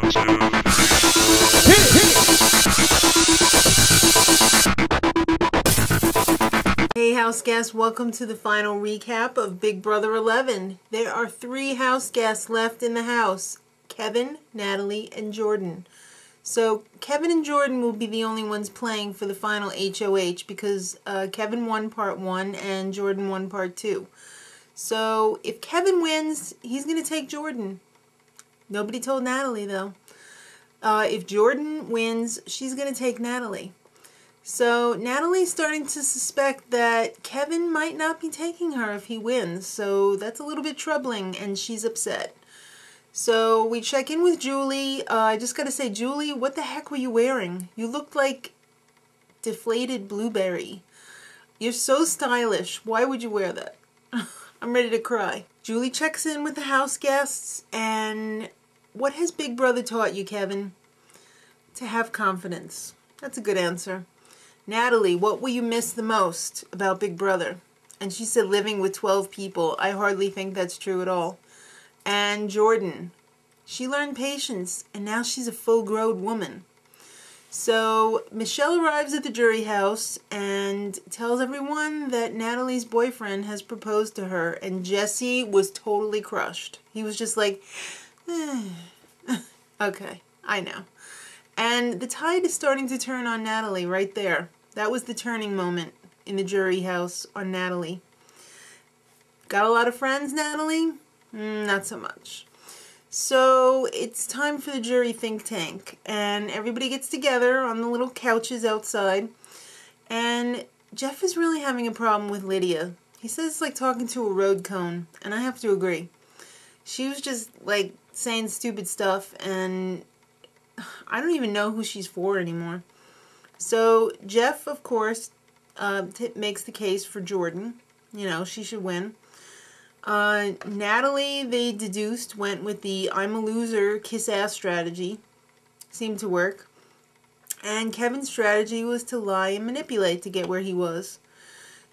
Hey house guests, welcome to the final recap of Big Brother 11. There are 3 house guests left in the house: Kevin, Natalie, and Jordan. So Kevin and Jordan will be the only ones playing for the final HOH because Kevin won part 1 and Jordan won part 2. So if Kevin wins, he's going to take Jordan. Nobody told Natalie though. If Jordan wins, she's going to take Natalie. So Natalie's starting to suspect that Kevin might not be taking her if he wins. So that's a little bit troubling and she's upset. So we check in with Julie. I just got to say, Julie, what the heck were you wearing? You looked like deflated blueberry. You're so stylish. Why would you wear that? I'm ready to cry. Julie checks in with the house guests. And what has Big Brother taught you, Kevin? To have confidence. That's a good answer. Natalie, what will you miss the most about Big Brother? And she said living with 12 people. I hardly think that's true at all. And Jordan, she learned patience and now she's a full-grown woman. So Michele arrives at the jury house and tells everyone that Natalie's boyfriend has proposed to her, and Jessie was totally crushed. He was just like, okay, I know. And the tide is starting to turn on Natalie right there. That was the turning moment in the jury house on Natalie. Got a lot of friends, Natalie? Not so much. So it's time for the jury think tank. And everybody gets together on the little couches outside. And Jeff is really having a problem with Lydia. He says it's like talking to a road cone. And I have to agree. She was just like saying stupid stuff. And I don't even know who she's for anymore. So Jeff, of course, makes the case for Jordan. You know, she should win. Natalie, they deduced, went with the I'm a loser, kiss ass strategy. Seemed to work. And Kevin's strategy was to lie and manipulate to get where he was.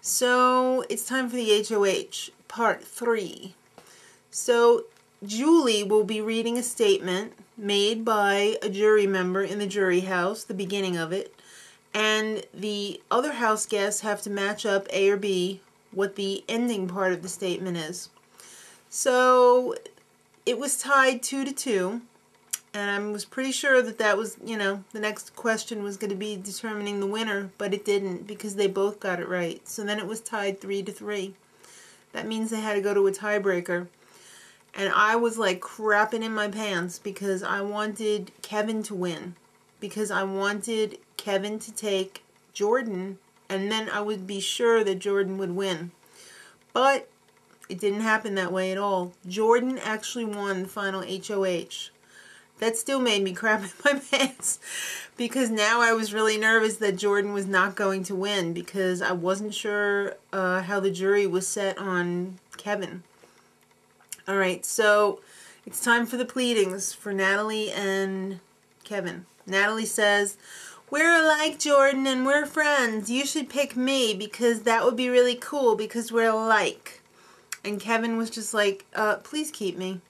So it's time for the HOH, part 3. So Julie will be reading a statement made by a jury member in the jury house, the beginning of it, and the other house guests have to match up A or B what the ending part of the statement is. So it was tied 2-2, and I was pretty sure that that was, you know, the next question was going to be determining the winner, but it didn't because they both got it right. So then it was tied 3-3. That means they had to go to a tiebreaker. And I was like crapping in my pants because I wanted Kevin to win. Because I wanted Kevin to take Jordan and then I would be sure that Jordan would win. But it didn't happen that way at all. Jordan actually won the final HOH. That still made me crap in my pants because now I was really nervous that Jordan was not going to win because I wasn't sure how the jury was set on Kevin. Alright, so it's time for the pleadings for Natalie and Kevin. Natalie says, we're alike, Jordan, and we're friends. You should pick me because that would be really cool because we're alike. And Kevin was just like, please keep me.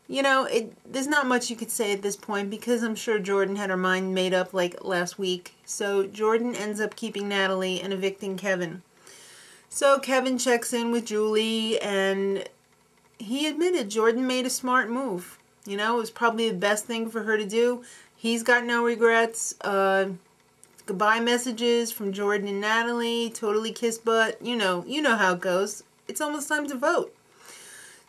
You know, there's not much you could say at this point because I'm sure Jordan had her mind made up like last week. So Jordan ends up keeping Natalie and evicting Kevin. So Kevin checks in with Julie and he admitted Jordan made a smart move. You know, it was probably the best thing for her to do. He's got no regrets. Goodbye messages from Jordan and Natalie. Totally kiss butt. You know how it goes. It's almost time to vote.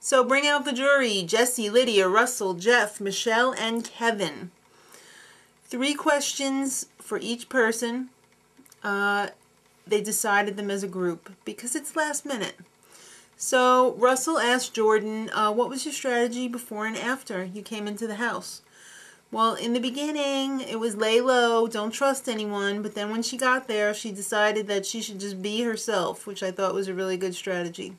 So bring out the jury. Jessie, Lydia, Russell, Jeff, Michele, and Kevin. 3 questions for each person. They decided them as a group because it's last minute. So Russell asked Jordan, what was your strategy before and after you came into the house? Well, in the beginning, it was lay low, don't trust anyone, but then when she got there, she decided that she should just be herself, which I thought was a really good strategy.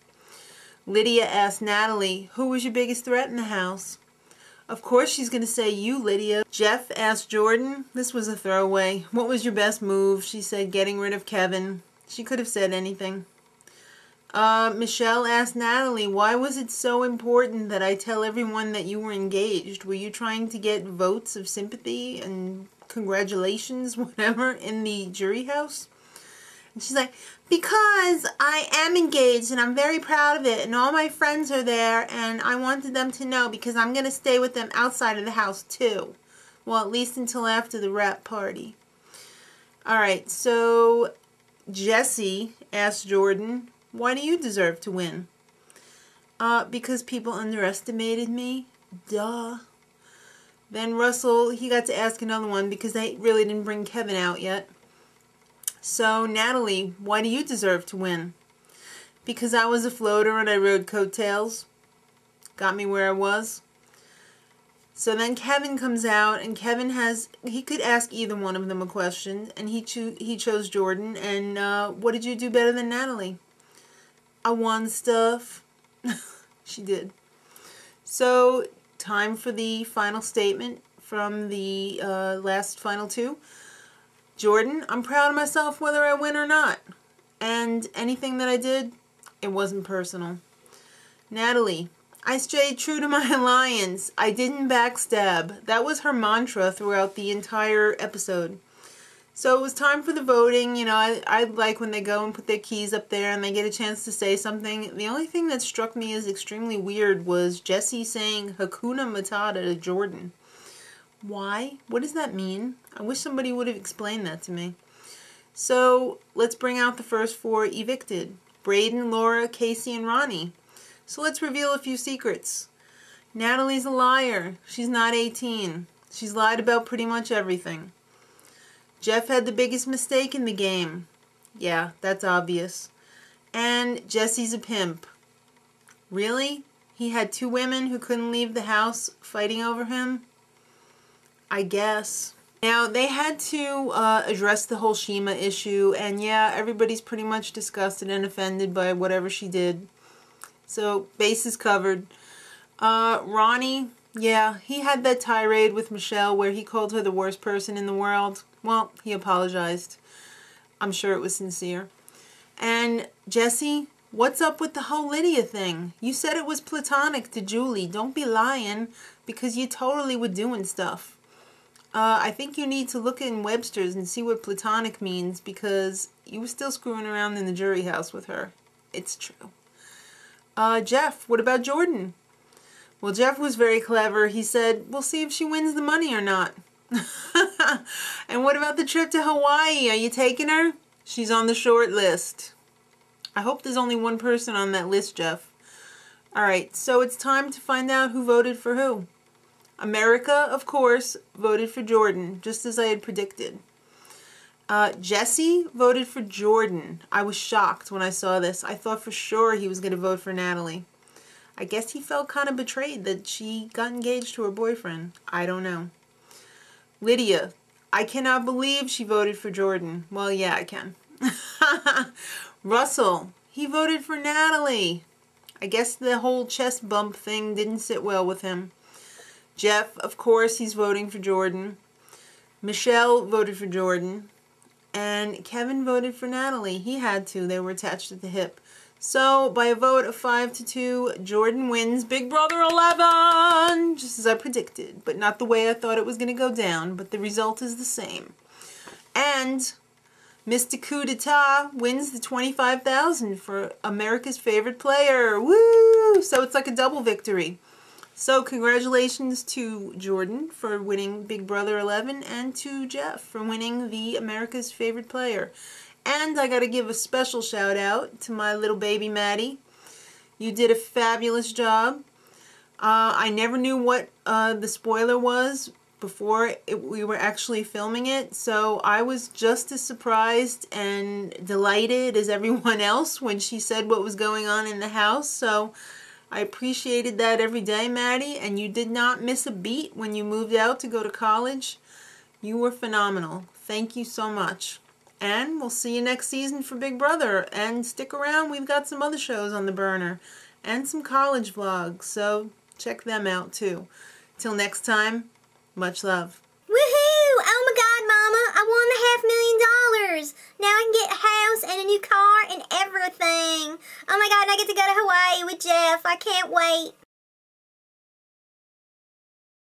Lydia asked Natalie, who was your biggest threat in the house? Of course she's going to say you, Lydia. Jeff asked Jordan, this was a throwaway, what was your best move? She said getting rid of Kevin. She could have said anything. Michele asked Natalie, why was it so important that I tell everyone that you were engaged? Were you trying to get votes of sympathy and congratulations, whatever, in the jury house? And she's like, because I am engaged and I'm very proud of it and all my friends are there and I wanted them to know because I'm going to stay with them outside of the house too. Well, at least until after the wrap party. Alright, so Jessie asked Jordan, why do you deserve to win? Because people underestimated me. Duh. Then Russell, he got to ask another one because they really didn't bring Kevin out yet. So, Natalie, why do you deserve to win? Because I was a floater and I rode coattails. Got me where I was. So then Kevin comes out, and Kevin he could ask either one of them a question, and he chose Jordan, and what did you do better than Natalie? I won stuff. She did. So, time for the final statement from the last final two. Jordan, I'm proud of myself whether I win or not. And anything that I did, it wasn't personal. Natalie, I stayed true to my alliance. I didn't backstab. That was her mantra throughout the entire episode. So it was time for the voting. You know, I like when they go and put their keys up there and they get a chance to say something. The only thing that struck me as extremely weird was Jessie saying Hakuna Matata to Jordan. Why? What does that mean? I wish somebody would have explained that to me. So, let's bring out the first four evicted. Braden, Laura, Casey, and Ronnie. So let's reveal a few secrets. Natalie's a liar. She's not 18. She's lied about pretty much everything. Jeff had the biggest mistake in the game. Yeah, that's obvious. And Jessie's a pimp. Really? He had two women who couldn't leave the house fighting over him? I guess. Now, they had to address the whole Shima issue, and yeah, everybody's pretty much disgusted and offended by whatever she did. So, bases covered. Ronnie, yeah, he had that tirade with Michele where he called her the worst person in the world. Well, he apologized. I'm sure it was sincere. And Jessie, what's up with the whole Lydia thing? You said it was platonic to Julie. Don't be lying, because you totally were doing stuff. I think you need to look in Webster's and see what platonic means, because you were still screwing around in the jury house with her. It's true. Jeff, what about Jordan? Well, Jeff was very clever. He said, we'll see if she wins the money or not. And what about the trip to Hawaii? Are you taking her? She's on the short list. I hope there's only one person on that list, Jeff. Alright, so it's time to find out who voted for who. America, of course, voted for Jordan, just as I had predicted. Jessie voted for Jordan. I was shocked when I saw this. I thought for sure he was going to vote for Natalie. I guess he felt kind of betrayed that she got engaged to her boyfriend. I don't know. Lydia, I cannot believe she voted for Jordan. Well, yeah, I can. Russell, he voted for Natalie. I guess the whole chest bump thing didn't sit well with him. Jeff, of course, he's voting for Jordan. Michele voted for Jordan. And Kevin voted for Natalie. He had to. They were attached at the hip. So, by a vote of 5-2, Jordan wins Big Brother 11! Just as I predicted, but not the way I thought it was going to go down, but the result is the same. And Mr. Coup d'etat wins the $25,000 for America's favorite player. Woo! So it's like a double victory. So congratulations to Jordan for winning Big Brother 11 and to Jeff for winning the America's favorite player. And I got to give a special shout out to my little baby Maddie. You did a fabulous job. I never knew what the spoiler was before we were actually filming it. So I was just as surprised and delighted as everyone else when she said what was going on in the house. So I appreciated that every day, Maddie. And you did not miss a beat when you moved out to go to college. You were phenomenal. Thank you so much. And we'll see you next season for Big Brother. And stick around, we've got some other shows on the burner. And some college vlogs, so check them out too. Till next time, much love. Woohoo! Oh my God, Mama, I won the $500,000. Now I can get a house and a new car and everything. Oh my God, and I get to go to Hawaii with Jeff. I can't wait.